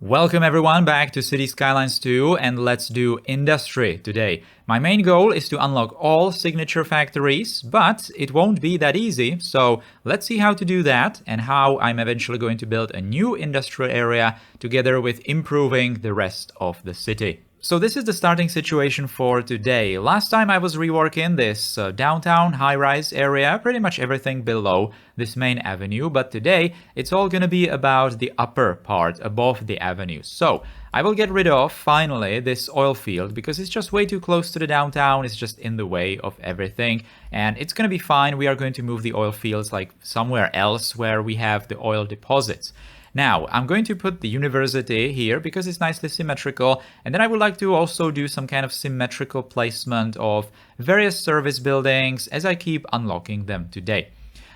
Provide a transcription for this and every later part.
Welcome everyone back to City Skylines 2 and let's do industry today. My main goal is to unlock all signature factories, but it won't be that easy. So let's see how to do that and how I'm eventually going to build a new industrial area together with improving the rest of the city. So this is the starting situation for today. Last time I was reworking this downtown high-rise area, pretty much everything below this main avenue, but today it's all gonna be about the upper part above the avenue. So I will get rid of, finally, this oil field because it's just way too close to the downtown, it's just in the way of everything, and it's gonna be fine. We are going to move the oil fields like somewhere else where we have the oil deposits. Now, I'm going to put the university here because it's nicely symmetrical, and then I would like to also do some kind of symmetrical placement of various service buildings as I keep unlocking them today.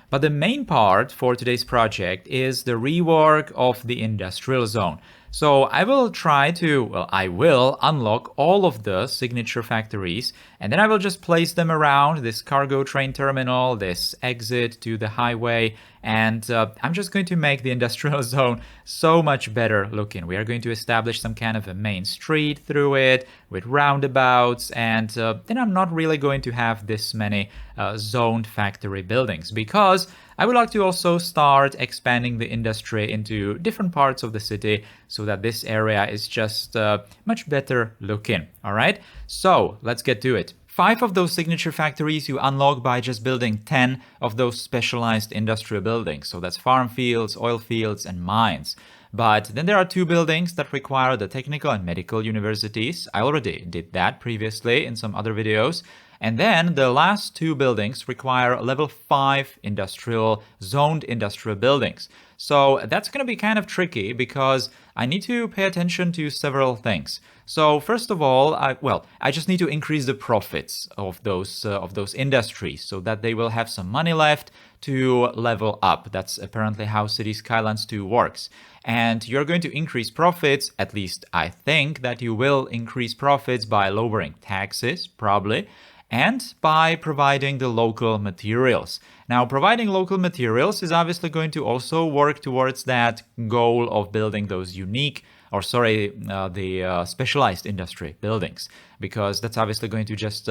But the main part for today's project is the rework of the industrial zone. So I will I will unlock all of the signature factories, and then I will just place them around this cargo train terminal, this exit to the highway, and I'm just going to make the industrial zone so much better looking. We are going to establish some kind of a main street through it with roundabouts, and then I'm not really going to have this many zoned factory buildings because I would like to also start expanding the industry into different parts of the city so that this area is just much better looking. All right, so let's get to it. 5 of those signature factories you unlock by just building 10 of those specialized industrial buildings. So that's farm fields, oil fields, and mines. But then there are 2 buildings that require the technical and medical universities. I already did that previously in some other videos. And then the last 2 buildings require level 5 zoned industrial buildings. So that's going to be kind of tricky because I need to pay attention to several things. So first of all, I just need to increase the profits of those industries so that they will have some money left to level up. That's apparently how City Skylines 2 works. And you're going to increase profits, at least I think that you will increase profits by lowering taxes, probably, and by providing the local materials. Now, providing local materials is obviously going to also work towards that goal of building those specialized industry buildings, because that's obviously going to just,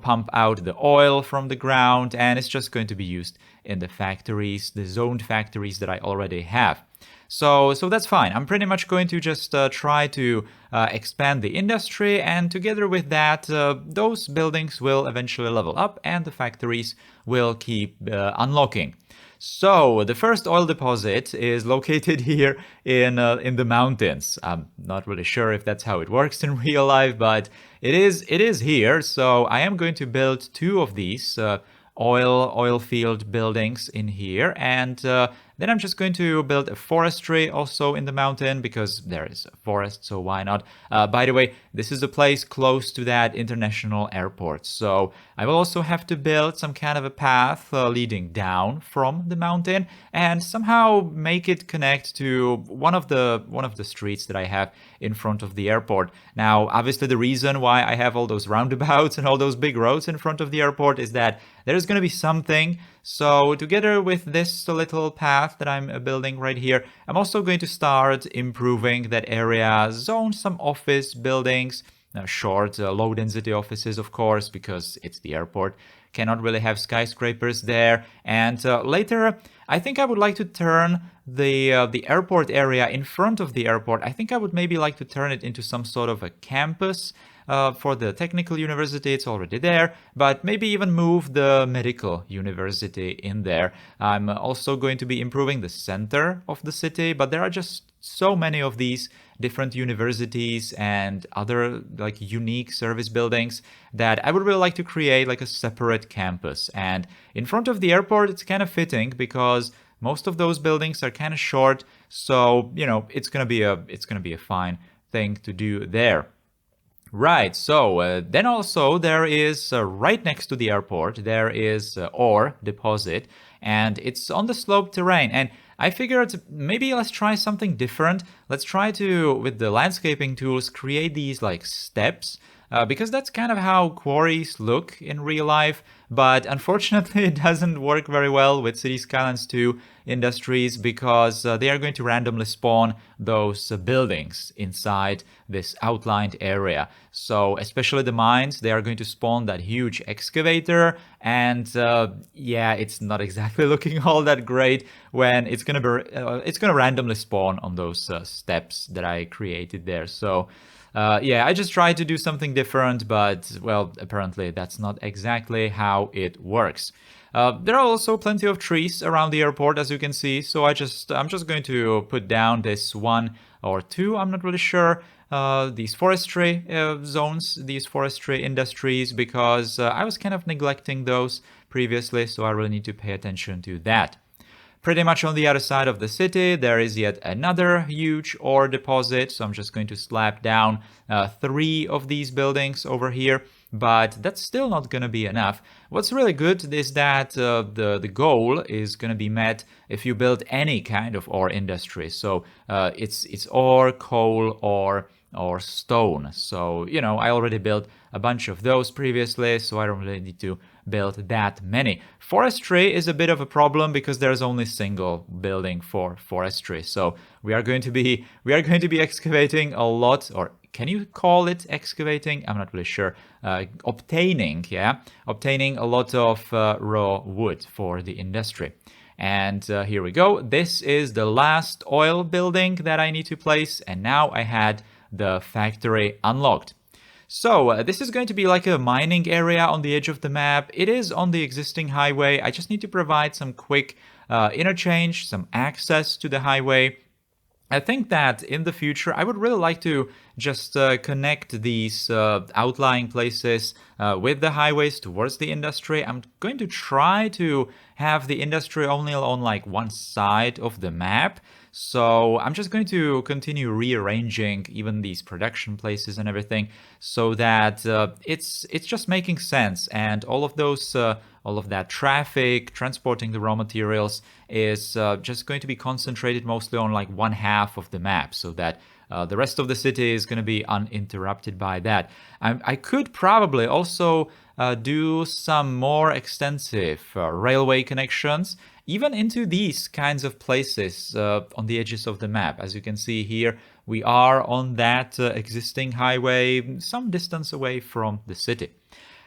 pump out the oil from the ground, and it's just going to be used in the factories, the zoned factories that I already have. So that's fine. I'm pretty much going to just try to expand the industry, and together with that, those buildings will eventually level up and the factories will keep unlocking. So the first oil deposit is located here in the mountains. I'm not really sure if that's how it works in real life, but it is here. So I am going to build 2 of these oil field buildings in here, and then I'm just going to build a forestry also in the mountain because there is a forest, so why not? By the way, this is a place close to that international airport, so I will also have to build some kind of a path leading down from the mountain and somehow make it connect to one of the streets that I have in front of the airport. Now, obviously the reason why I have all those roundabouts and all those big roads in front of the airport is that there's going to be something. So together with this little path that I'm building right here, I'm also going to start improving that area, zone some office buildings, short, low-density offices, of course, because it's the airport. Cannot really have skyscrapers there. And later, I think I would like to turn the airport area in front of the airport. I think I would maybe like to turn it into some sort of a campus. For the technical university, it's already there, but maybe even move the medical university in there. I'm also going to be improving the center of the city, but there are just so many of these different universities and other like unique service buildings that I would really like to create like a separate campus. And in front of the airport, it's kind of fitting because most of those buildings are kind of short, so it's gonna be a fine thing to do there. Right, so then also there is right next to the airport, there is ore deposit, and it's on the sloped terrain. And I figured maybe let's try something different. Let's try to, with the landscaping tools, create these like steps. Because that's kind of how quarries look in real life. but unfortunately it doesn't work very well with City Skylines 2 industries because they are going to randomly spawn those buildings inside this outlined area. So especially the mines, they are going to spawn that huge excavator, and yeah, it's not exactly looking all that great when it's gonna randomly spawn on those steps that I created there. So yeah, I just tried to do something different, but well, apparently that's not exactly how it works. There are also plenty of trees around the airport, as you can see. So I'm just going to put down this one or two. I'm not really sure. These forestry zones, these forestry industries, because I was kind of neglecting those previously. So I really need to pay attention to that. Pretty much on the other side of the city, there is yet another huge ore deposit. So I'm just going to slap down 3 of these buildings over here. But that's still not going to be enough. What's really good is that the goal is going to be met if you build any kind of ore industry. So it's ore, coal, or stone. So, you know, I already built a bunch of those previously, so I don't really need to build that many. Forestry is a bit of a problem because there's only a single building for forestry. So we are going to be excavating a lot, or can you call it excavating? I'm not really sure. Obtaining a lot of raw wood for the industry. And here we go. This is the last oil building that I need to place, and now I had the factory unlocked. So this is going to be like a mining area on the edge of the map. It is on the existing highway. I just need to provide some quick interchange, some access to the highway. I think that in the future, I would really like to just connect these outlying places with the highways towards the industry. I'm going to try to have the industry only on like one side of the map. So I'm just going to continue rearranging even these production places and everything so that it's just making sense, and all of that traffic transporting the raw materials is just going to be concentrated mostly on like one half of the map, so that the rest of the city is going to be uninterrupted by that. I could probably also do some more extensive railway connections even into these kinds of places on the edges of the map. As you can see here, we are on that existing highway some distance away from the city.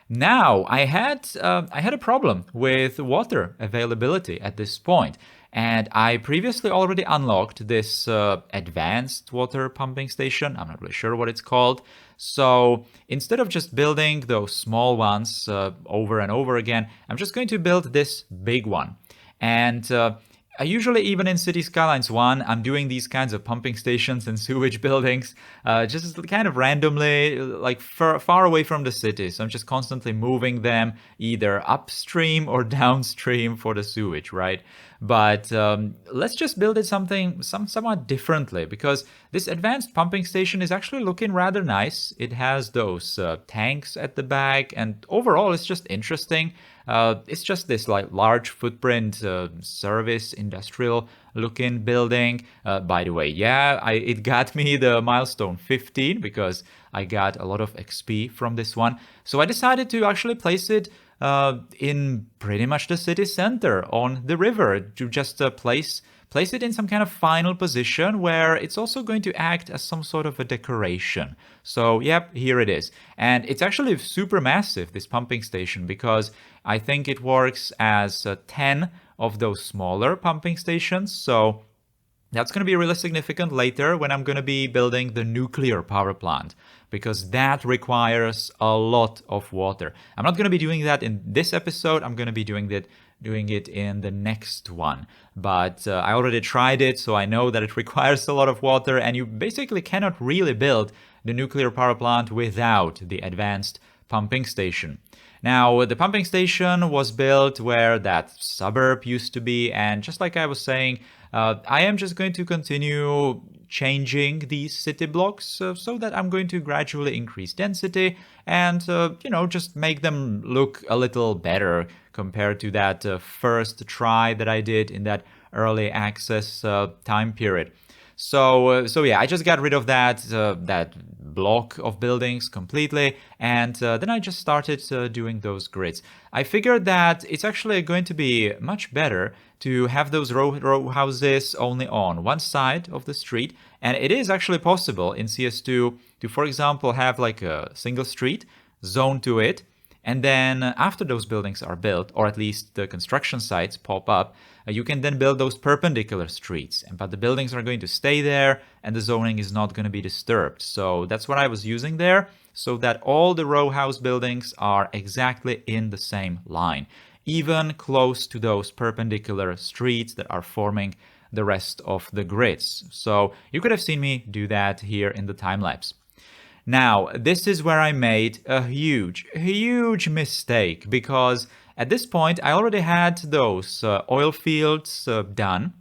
Now, I had a problem with water availability at this point, and I previously already unlocked this advanced water pumping station. I'm not really sure what it's called. So instead of just building those small ones over and over again, I'm just going to build this big one. And I usually, even in City Skylines 1, I'm doing these kinds of pumping stations and sewage buildings just kind of randomly, like far away from the city. So I'm just constantly moving them either upstream or downstream for the sewage, right? But let's just build it somewhat differently, because this advanced pumping station is actually looking rather nice. It has those tanks at the back, and overall it's just interesting. It's just this like large footprint service industrial looking building. By the way, yeah, it got me the milestone 15 because I got a lot of XP from this one. So I decided to actually place it in pretty much the city center on the river, to just place it in some kind of final position where it's also going to act as some sort of a decoration. So yep, here it is. And it's actually super massive, this pumping station, because I think it works as 10 of those smaller pumping stations. So that's going to be really significant later when I'm going to be building the nuclear power plant, because that requires a lot of water. I'm not going to be doing that in this episode. I'm going to be doing it in the next one. But I already tried it, so I know that it requires a lot of water, and you basically cannot really build the nuclear power plant without the advanced pumping station. Now, the pumping station was built where that suburb used to be, and just like I was saying, I am just going to continue changing these city blocks so that I'm going to gradually increase density and, just make them look a little better compared to that first try that I did in that early access time period. So yeah, I just got rid of that block of buildings completely, and then I just started doing those grids. I figured that it's actually going to be much better to have those row houses only on one side of the street, and it is actually possible in CS2 to, for example, have like a single street zone to it, and then after those buildings are built, or at least the construction sites pop up, you can then build those perpendicular streets. But the buildings are going to stay there and the zoning is not going to be disturbed. So that's what I was using there, so that all the row house buildings are exactly in the same line, even close to those perpendicular streets that are forming the rest of the grids. So you could have seen me do that here in the time lapse. Now, this is where I made a huge mistake, because at this point I already had those oil fields done.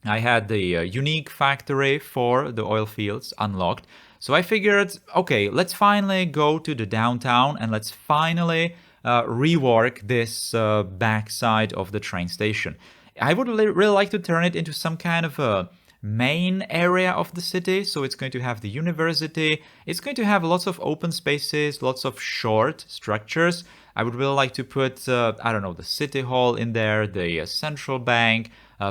I had the unique factory for the oil fields unlocked. So I figured, okay, let's finally go to the downtown and let's finally rework this backside of the train station. I would really like to turn it into some kind of a main area of the city. So it's going to have the university, it's going to have lots of open spaces, lots of short structures. I would really like to put, I don't know, the city hall in there, the central bank,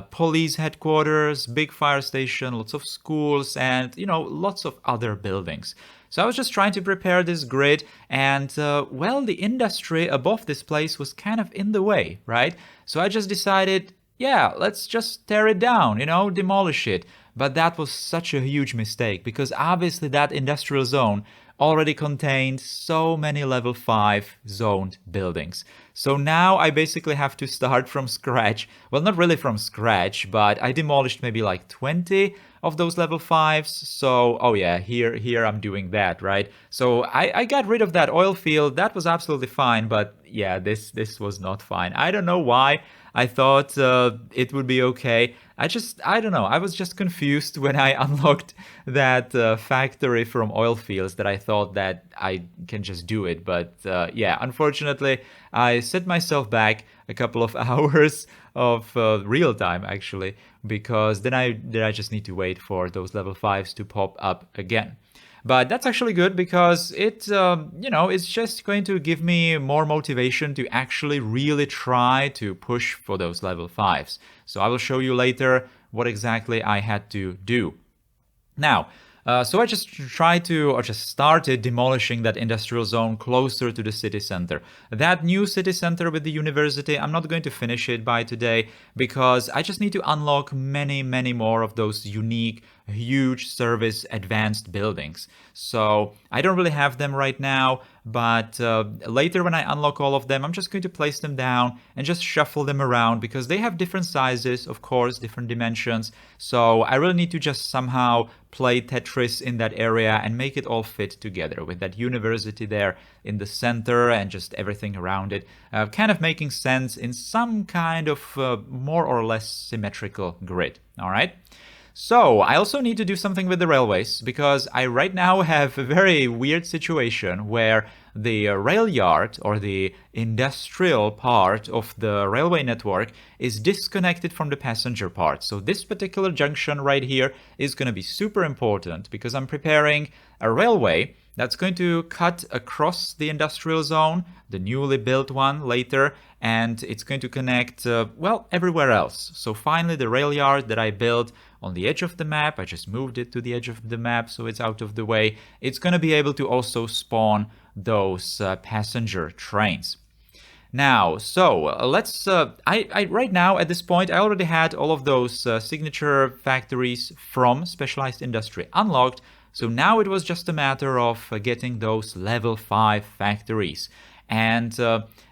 police headquarters, big fire station, lots of schools, and, you know, lots of other buildings. So I was just trying to prepare this grid, and, well, the industry above this place was kind of in the way, right? So I just decided, yeah, let's just tear it down, you know, demolish it. But that was such a huge mistake, because obviously that industrial zone already contained so many level 5 zoned buildings. So now I basically have to start from scratch. Well, not really from scratch, but I demolished maybe like 20 of those level 5s. So, oh yeah, here I'm doing that, right? So I got rid of that oil field. That was absolutely fine, but yeah, this was not fine. I don't know why. I thought it would be okay. I don't know. I was just confused when I unlocked that factory from oil fields, that I thought that I can just do it. But yeah, unfortunately, I set myself back a couple of hours of real time, actually, because then I just need to wait for those level 5s to pop up again. But that's actually good, because it, you know, it's just going to give me more motivation to actually really try to push for those level 5s. So I will show you later what exactly I had to do. Now, so I just started demolishing that industrial zone closer to the city center. That new city center with the university, I'm not going to finish it by today, because I just need to unlock many more of those unique, huge service advanced buildings. So I don't really have them right now, but later when I unlock all of them, I'm just going to place them down and just shuffle them around, because they have different sizes, of course, different dimensions. So I really need to just somehow play Tetris in that area and make it all fit together, with that university there in the center and just everything around it, kind of making sense in some kind of more or less symmetrical grid. All right. So I also need to do something with the railways, because I right now have a very weird situation where the rail yard, or the industrial part of the railway network, is disconnected from the passenger part. So this particular junction right here is going to be super important, because I'm preparing a railway that's going to cut across the industrial zone, the newly built one later, and it's going to connect, well, everywhere else. So finally the rail yard that I built on the edge of the map, I just moved it to the edge of the map so it's out of the way. It's going to be able to also spawn those passenger trains. Now, so let's, I right now at this point, I already had all of those signature factories from Specialized Industry unlocked. So now it was just a matter of getting those level 5 factories. And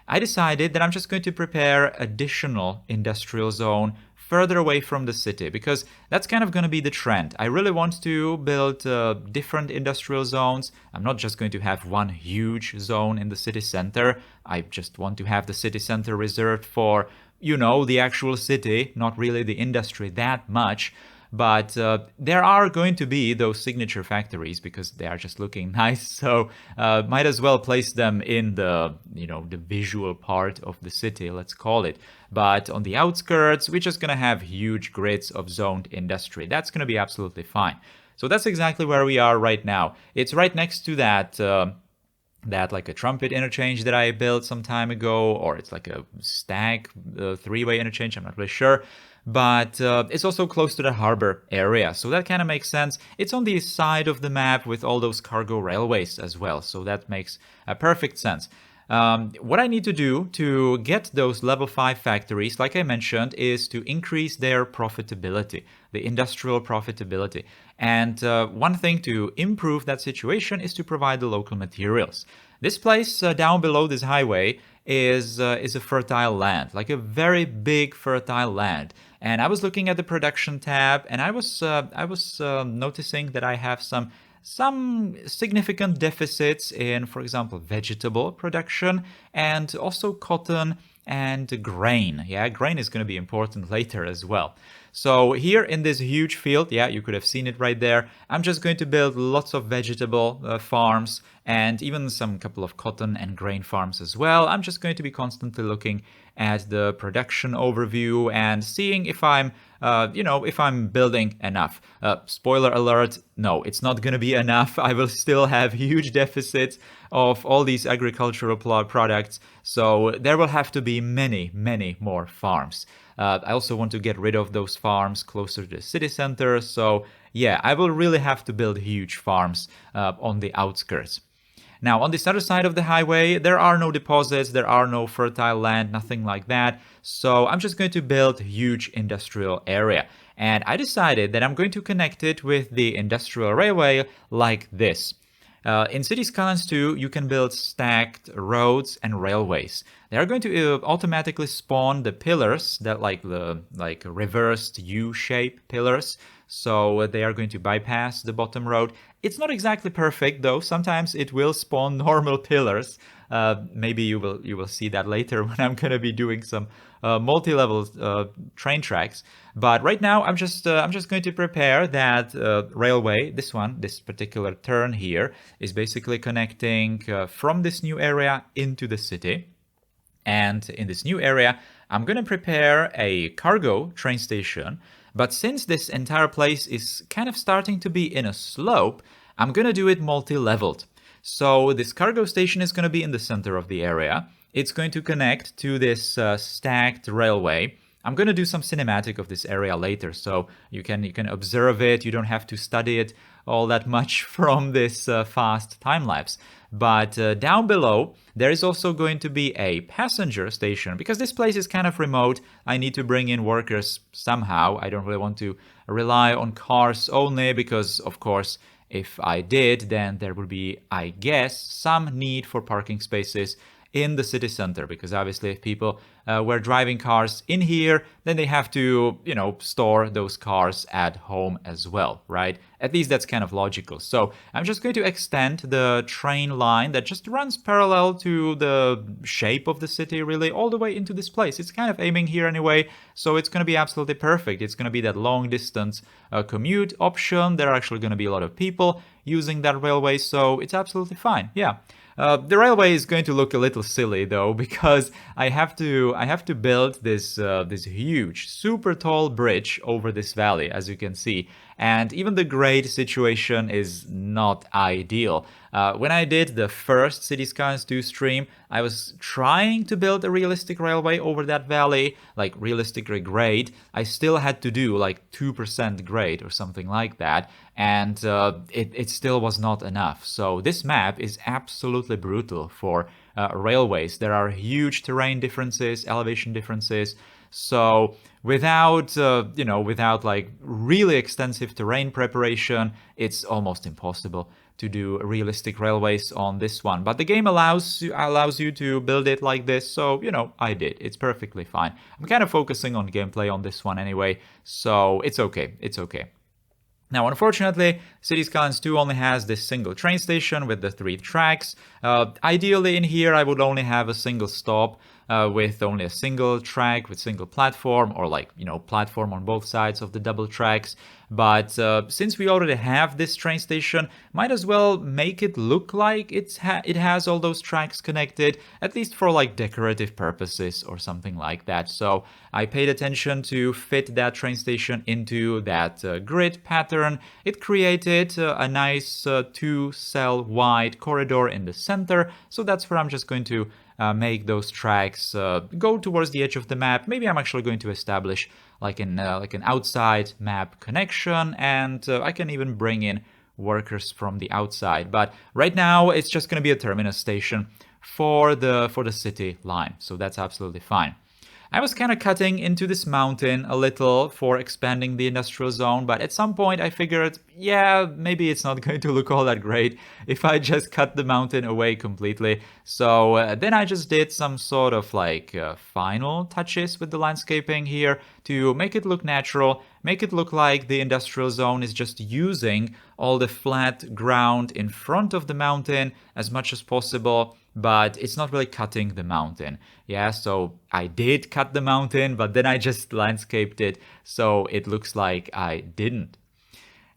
I decided that I'm just going to prepare additional industrial zone further away from the city, because that's kind of going to be the trend. I really want to build different industrial zones. I'm not just going to have one huge zone in the city center. I just want to have the city center reserved for, you know, the actual city, not really the industry that much. But there are going to be those signature factories, because they are just looking nice. So might as well place them in the, you know, the visual part of the city, let's call it. But on the outskirts, we're just going to have huge grids of zoned industry. That's going to be absolutely fine. So that's exactly where we are right now. It's right next to that like a trumpet interchange that I built some time ago, or it's like a stag three-way interchange, I'm not really sure. But it's also close to the harbor area, so that kind of makes sense. It's on the side of the map with all those cargo railways as well, so that makes perfect sense. What I need to do to get those level 5 factories, like I mentioned, is to increase their profitability, the industrial profitability. And one thing to improve that situation is to provide the local materials. This place down below this highway is a fertile land, like a very big fertile land. And I was looking at the production tab, and I was noticing that I have some significant deficits in, for example, vegetable production and also cotton and grain. Yeah, grain is going to be important later as well. So here in this huge field, yeah, you could have seen it right there, I'm just going to build lots of vegetable farms and even some couple of cotton and grain farms as well. I'm just going to be constantly looking at the production overview and seeing if I'm if I'm building enough. Spoiler alert, no, it's not going to be enough. I will still have huge deficits of all these agricultural products. So there will have to be many, many more farms. I also want to get rid of those farms closer to the city center. So yeah, I will really have to build huge farms on the outskirts. Now, on this other side of the highway, there are no deposits, there are no fertile land, nothing like that. So I'm just going to build a huge industrial area. And I decided that I'm going to connect it with the industrial railway like this. In City Skylines 2, you can build stacked roads and railways. They are going to automatically spawn the pillars that like reversed U-shape pillars. So they are going to bypass the bottom road. It's not exactly perfect though. Sometimes it will spawn normal pillars. Maybe you will see that later when I'm going to be doing some multi-level train tracks. But right now I'm just going to prepare that railway. This particular turn here is basically connecting from this new area into the city. And in this new area, I'm going to prepare a cargo train station. But since this entire place is kind of starting to be in a slope, I'm going to do it multi-leveled. So this cargo station is going to be in the center of the area. It's going to connect to this stacked railway. I'm going to do some cinematic of this area later, so you can observe it. You don't have to study it all that much from this fast time lapse. But down below, there is also going to be a passenger station because this place is kind of remote. I need to bring in workers somehow. I don't really want to rely on cars only because, of course, if I did, then there would be, I guess, some need for parking spaces in the city center, because obviously if people were driving cars in here, then they have to, store those cars at home as well, right? At least that's kind of logical. So I'm just going to extend the train line that just runs parallel to the shape of the city, really, all the way into this place. It's kind of aiming here anyway, so it's going to be absolutely perfect. It's going to be that long distance commute option. There are actually going to be a lot of people using that railway, so it's absolutely fine. Yeah. The railway is going to look a little silly though, because I have to build this huge, super tall bridge over this valley, as you can see. And even the grade situation is not ideal. When I did the first City Skylines 2 stream, I was trying to build a realistic railway over that valley, like realistic grade. I still had to do like 2% grade or something like that, and it still was not enough. So this map is absolutely brutal for railways. There are huge terrain differences, elevation differences. So without like really extensive terrain preparation, it's almost impossible to do realistic railways on this one. But the game allows you to build it like this, so I did. It's perfectly fine. I'm kind of focusing on gameplay on this one anyway, so it's okay. It's okay. Now, unfortunately, City Skylines 2 only has this single train station with the 3 tracks. Ideally in here, I would only have a single stop, with only a single track, with single platform, or like, platform on both sides of the double tracks. But since we already have this train station, might as well make it look like it has all those tracks connected, at least for like decorative purposes or something like that. So I paid attention to fit that train station into that grid pattern. It created a nice 2-cell wide corridor in the center. So that's where I'm just going to make those tracks go towards the edge of the map. Maybe I'm actually going to establish like an outside map connection, and I can even bring in workers from the outside. But right now it's just going to be a terminus station for the city line, so that's absolutely fine. I was kind of cutting into this mountain a little for expanding the industrial zone, but at some point I figured, yeah, maybe it's not going to look all that great if I just cut the mountain away completely. So then I just did some sort of like final touches with the landscaping here to make it look natural, make it look like the industrial zone is just using all the flat ground in front of the mountain as much as possible, but it's not really cutting the mountain. Yeah, so I did cut the mountain, but then I just landscaped it, so it looks like I didn't.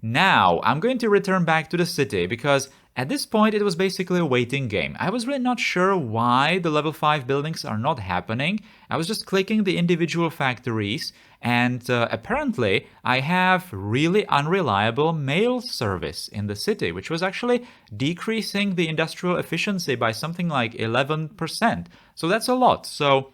Now, I'm going to return back to the city, because at this point it was basically a waiting game. I was really not sure why the level 5 buildings are not happening. I was just clicking the individual factories, and apparently I have really unreliable mail service in the city, which was actually decreasing the industrial efficiency by something like 11%. So that's a lot. So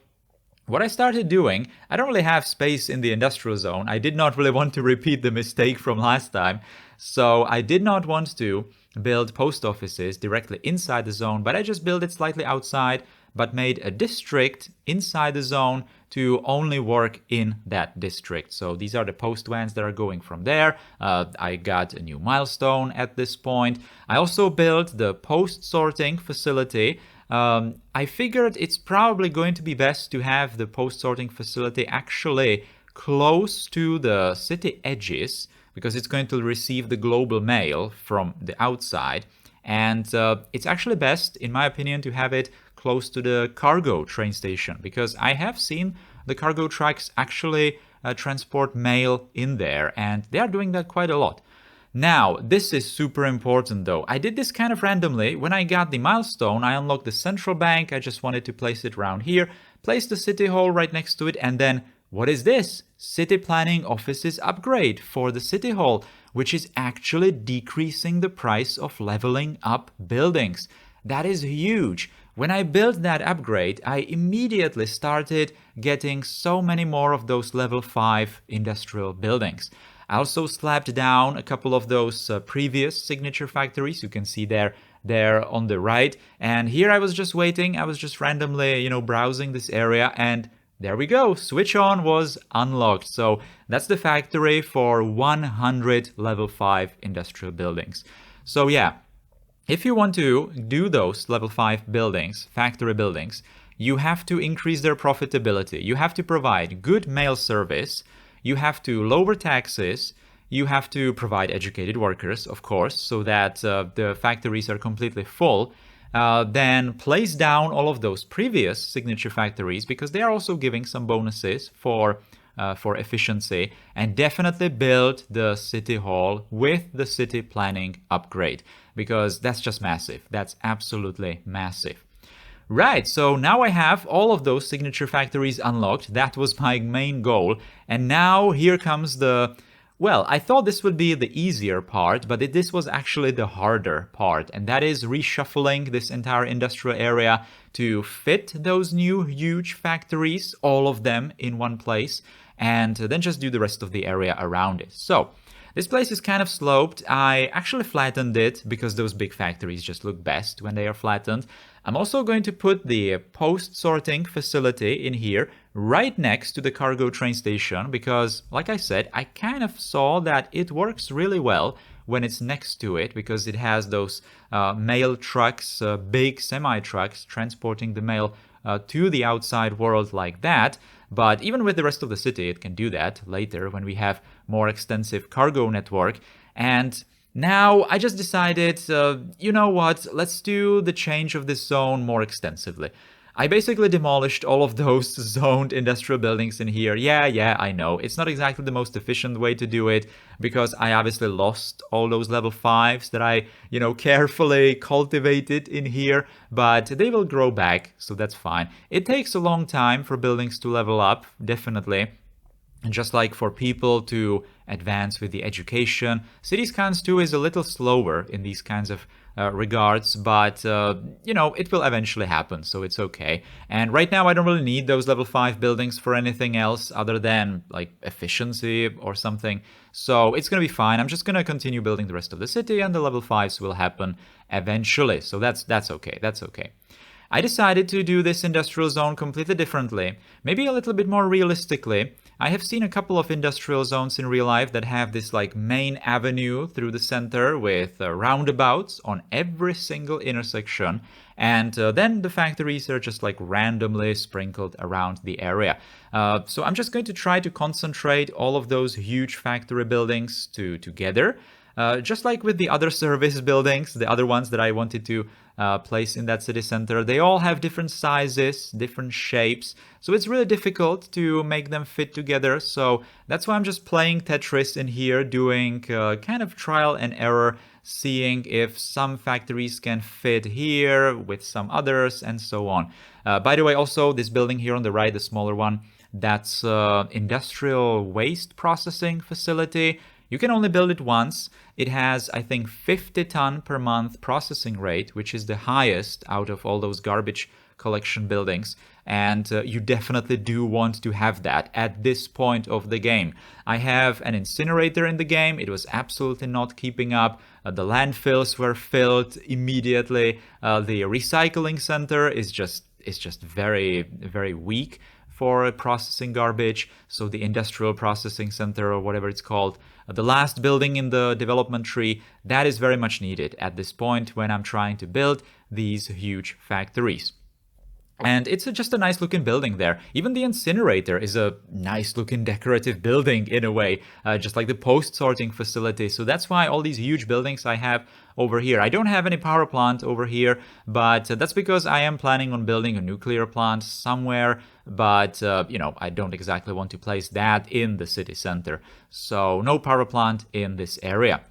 what I started doing, I don't really have space in the industrial zone. I did not really want to repeat the mistake from last time. So I did not want to build post offices directly inside the zone, but I just built it slightly outside, but made a district inside the zone to only work in that district. So these are the post vans that are going from there. I got a new milestone at this point. I also built the post sorting facility. I figured it's probably going to be best to have the post sorting facility actually close to the city edges, because it's going to receive the global mail from the outside. And it's actually best, in my opinion, to have it close to the cargo train station, because I have seen the cargo trucks actually transport mail in there, and they are doing that quite a lot. Now, this is super important though. I did this kind of randomly. When I got the milestone, I unlocked the central bank. I just wanted to place it around here, place the city hall right next to it, and then what is this? City planning offices upgrade for the city hall, which is actually decreasing the price of leveling up buildings. That is huge. When I built that upgrade, I immediately started getting so many more of those level 5 industrial buildings. I also slapped down a couple of those previous signature factories. You can see there on the right. And here I was just waiting. I was just randomly, browsing this area, and there we go. Switch on was unlocked. So that's the factory for 100 level 5 industrial buildings. So yeah, if you want to do those level 5 buildings, factory buildings, you have to increase their profitability. You have to provide good mail service. You have to lower taxes. You have to provide educated workers, of course, so that the factories are completely full. Then place down all of those previous signature factories, because they are also giving some bonuses for efficiency, and definitely build the city hall with the city planning upgrade, because that's just massive. That's absolutely massive. Right, so now I have all of those signature factories unlocked. That was my main goal. And now here comes the... Well, I thought this would be the easier part, but this was actually the harder part. And that is reshuffling this entire industrial area to fit those new huge factories, all of them in one place, and then just do the rest of the area around it. So this place is kind of sloped. I actually flattened it because those big factories just look best when they are flattened. I'm also going to put the post-sorting facility in here right next to the cargo train station, because, like I said, I kind of saw that it works really well when it's next to it, because it has those mail trucks, big semi-trucks transporting the mail to the outside world like that. But even with the rest of the city, it can do that later when we have more extensive cargo network. And now I just decided, you know what, let's do the change of this zone more extensively. I basically demolished all of those zoned industrial buildings in here. Yeah, I know. It's not exactly the most efficient way to do it because I obviously lost all those level 5s that I, carefully cultivated in here, but they will grow back, so that's fine. It takes a long time for buildings to level up, definitely. And just like for people to advance with the education, City Skylines 2 is a little slower in these kinds of regards, but it will eventually happen, so it's okay. And right now I don't really need those level 5 buildings for anything else other than like efficiency or something, so it's gonna be fine. I'm just gonna continue building the rest of the city and the level 5s will happen eventually, so that's okay. I decided to do this industrial zone completely differently, maybe a little bit more realistically. I have seen a couple of industrial zones in real life that have this like main avenue through the center with roundabouts on every single intersection, and then the factories are just like randomly sprinkled around the area. So I'm just going to try to concentrate all of those huge factory buildings together. Just like with the other service buildings, the other ones that I wanted to place in that city center, they all have different sizes, different shapes, so it's really difficult to make them fit together. So that's why I'm just playing Tetris in here, doing kind of trial and error, seeing if some factories can fit here with some others and so on. By the way, also this building here on the right, the smaller one, that's industrial waste processing facility. You can only build it once. It has, I think, 50 ton per month processing rate, which is the highest out of all those garbage collection buildings. And you definitely do want to have that at this point of the game. I have an incinerator in the game. It was absolutely not keeping up. The landfills were filled immediately. The recycling center is just very, very weak for processing garbage. So the industrial processing center, or whatever it's called, the last building in the development tree, that is very much needed at this point when I'm trying to build these huge factories. And it's just a nice looking building there. Even the incinerator is a nice looking decorative building in a way, just like the post sorting facility. So that's why all these huge buildings I have over here. I don't have any power plant over here, but that's because I am planning on building a nuclear plant somewhere. But, I don't exactly want to place that in the city center. So no power plant in this area.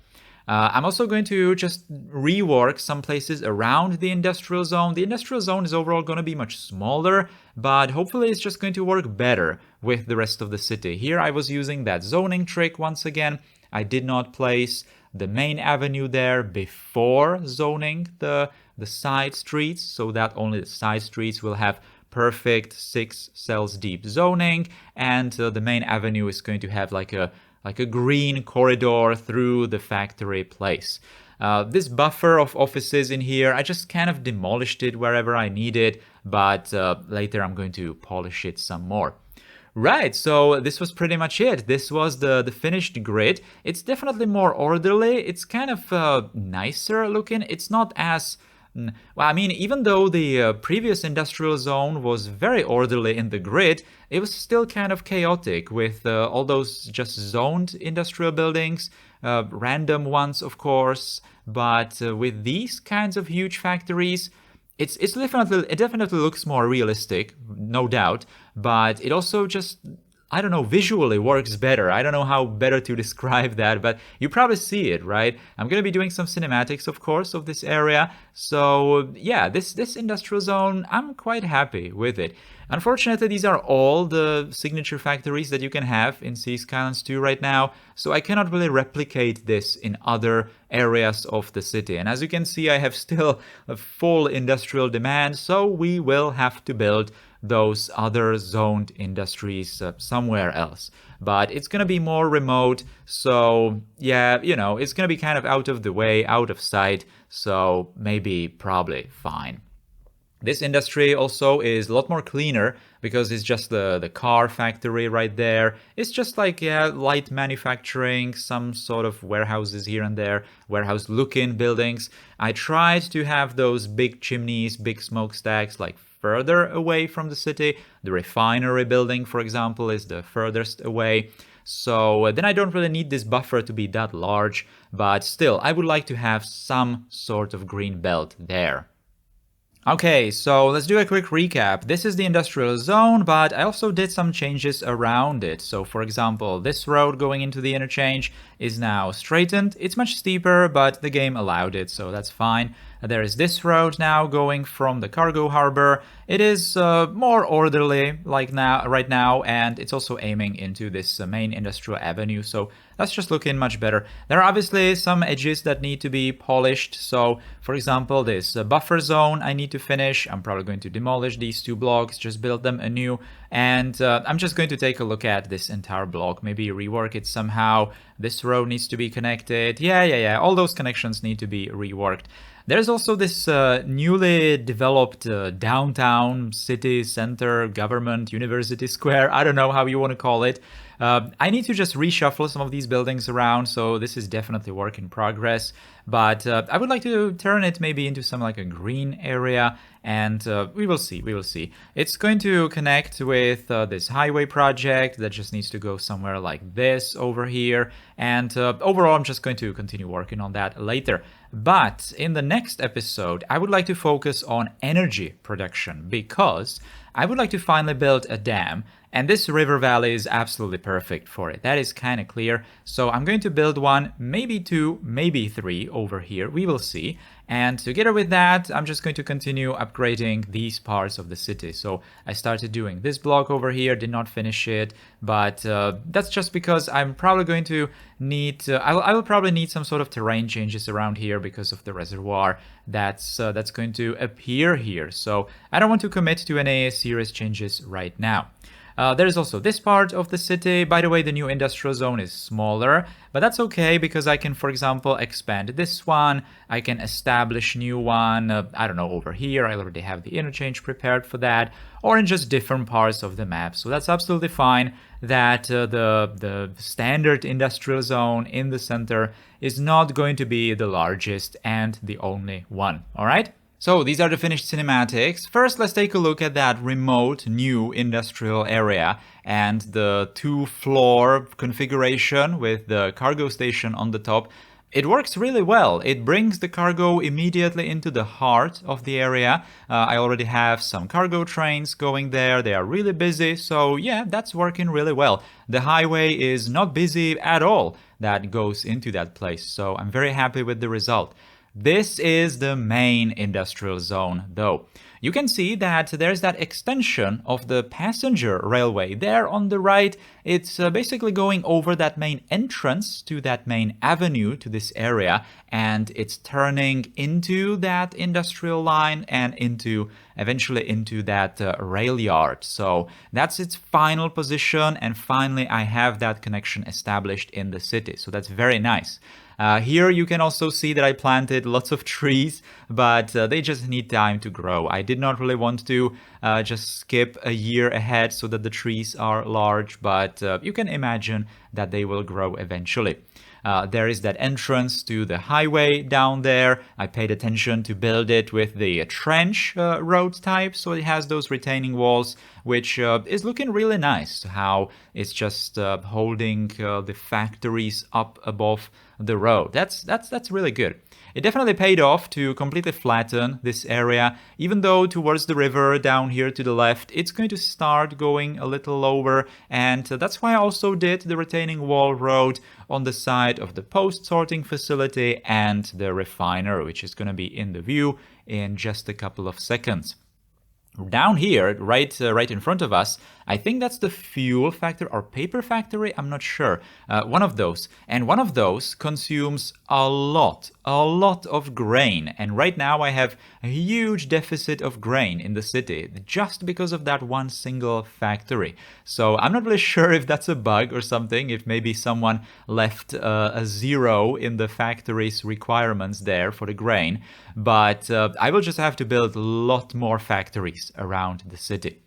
I'm also going to just rework some places around the industrial zone. The industrial zone is overall going to be much smaller, but hopefully it's just going to work better with the rest of the city. Here I was using that zoning trick once again. I did not place the main avenue there before zoning the side streets, so that only the side streets will have perfect 6 cells deep zoning, and the main avenue is going to have like a green corridor through the factory place. This buffer of offices in here, I just kind of demolished it wherever I need it, but later I'm going to polish it some more. Right, so this was pretty much it. This was the finished grid. It's definitely more orderly. It's kind of nicer looking. It's not as... Well, I mean, even though the previous industrial zone was very orderly in the grid, it was still kind of chaotic with all those just zoned industrial buildings, random ones, of course. But with these kinds of huge factories, it definitely looks more realistic, no doubt. But it also just, I don't know, visually works better. I don't know how better to describe that, but you probably see it, right? I'm going to be doing some cinematics, of course, of this area. So yeah, this industrial zone, I'm quite happy with it. Unfortunately, these are all the signature factories that you can have in Skylines 2 right now, so I cannot really replicate this in other areas of the city. And as you can see, I have still a full industrial demand, so we will have to build those other zoned industries somewhere else. But it's going to be more remote, so yeah, it's going to be kind of out of the way, out of sight, so maybe probably fine. This industry also is a lot more cleaner because it's just the car factory right there. It's just like, yeah, light manufacturing, some sort of warehouses here and there, warehouse-looking buildings. I tried to have those big chimneys, big smokestacks, like further away from the city. The refinery building, for example, is the furthest away. So then I don't really need this buffer to be that large, but still, I would like to have some sort of green belt there. Okay, so let's do a quick recap. This is the industrial zone, but I also did some changes around it. So for example, this road going into the interchange is now straightened. It's much steeper, but the game allowed it, so that's fine. There is this road now going from the cargo harbor. It is more orderly like right now, and it's also aiming into this main industrial avenue, so that's just looking much better. There are obviously some edges that need to be polished. So for example, this buffer zone I need to finish. I'm probably going to demolish these two blocks, just build them anew, and I'm just going to take a look at this entire block, maybe rework it somehow. This road needs to be connected. Yeah, all those connections need to be reworked. There's also this newly developed downtown city center government university square. I don't know how you want to call it. I need to just reshuffle some of these buildings around, so this is definitely work in progress. But I would like to turn it maybe into some like a green area, and we will see. It's going to connect with this highway project that just needs to go somewhere like this over here. And overall, I'm just going to continue working on that later. But in the next episode, I would like to focus on energy production because I would like to finally build a dam. And this river valley is absolutely perfect for it. That is kind of clear. So I'm going to build one, maybe two, maybe three over here. We will see. And together with that, I'm just going to continue upgrading these parts of the city. So I started doing this block over here, did not finish it, but that's just because I'm probably going to need, I will probably need some sort of terrain changes around here because of the reservoir that's going to appear here. So I don't want to commit to any serious changes right now. There is also this part of the city. By the way, the new industrial zone is smaller, but that's okay because I can, for example, expand this one. I can establish new one, I don't know, over here. I already have the interchange prepared for that, or in just different parts of the map. So that's absolutely fine that the standard industrial zone in the center is not going to be the largest and the only one, all right? So these are the finished cinematics. First, let's take a look at that remote new industrial area and the two-floor configuration with the cargo station on the top. It works really well. It brings the cargo immediately into the heart of the area. I already have some cargo trains going there. They are really busy. So yeah, that's working really well. The highway is not busy at all that goes into that place. So I'm very happy with the result. This is the main industrial zone, though. You can see that there's that extension of the passenger railway there on the right. It's basically going over that main entrance to that main avenue to this area, and it's turning into that industrial line and eventually into that rail yard. So that's its final position, and finally I have that connection established in the city. So that's very nice. Here you can also see that I planted lots of trees, but they just need time to grow. I did not really want to just skip a year ahead so that the trees are large, but you can imagine that they will grow eventually. There is that entrance to the highway down there. I paid attention to build it with the trench road type, so it has those retaining walls, which is looking really nice, how it's just holding the factories up above the road. That's really good. It definitely paid off to completely flatten this area, even though towards the river down here to the left, it's going to start going a little lower, and that's why I also did the retaining wall road on the side of the post-sorting facility and the refiner, which is going to be in the view in just a couple of seconds. Down here, right in front of us, I think that's the fuel factory or paper factory, I'm not sure. One of those. And one of those consumes a lot of grain. And right now I have a huge deficit of grain in the city just because of that one single factory. So I'm not really sure if that's a bug or something, if maybe someone left a zero in the factory's requirements there for the grain. But I will just have to build a lot more factories around the city.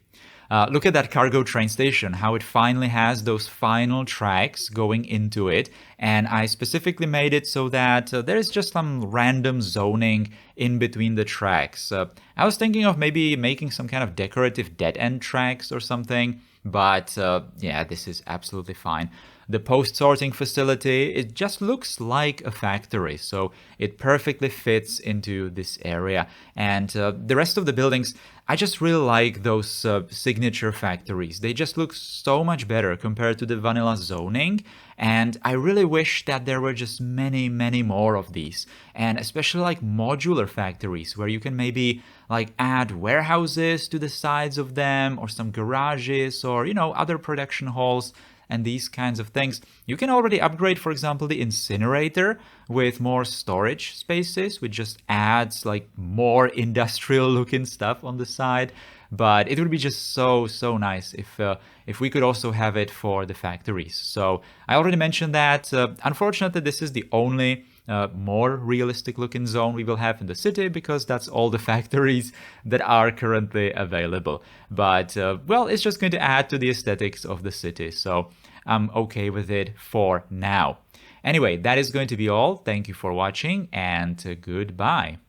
Look at that cargo train station, how it finally has those final tracks going into it. And I specifically made it so that there is just some random zoning in between the tracks. I was thinking of maybe making some kind of decorative dead-end tracks or something. But yeah, this is absolutely fine. the post-sorting facility, it just looks like a factory. So it perfectly fits into this area. And the rest of the buildings, I just really like those signature factories. They just look so much better compared to the vanilla zoning. And I really wish that there were just many, many more of these. And especially like modular factories where you can maybe like add warehouses to the sides of them, or some garages, or, other production halls and these kinds of things. You can already upgrade, for example, the incinerator with more storage spaces, which just adds like more industrial looking stuff on the side. But it would be just so nice if we could also have it for the factories. So I already mentioned that. Unfortunately, this is the only more realistic looking zone we will have in the city, because that's all the factories that are currently available. But well, it's just going to add to the aesthetics of the city, so I'm okay with it for now. Anyway, that is going to be all. Thank you for watching, and goodbye.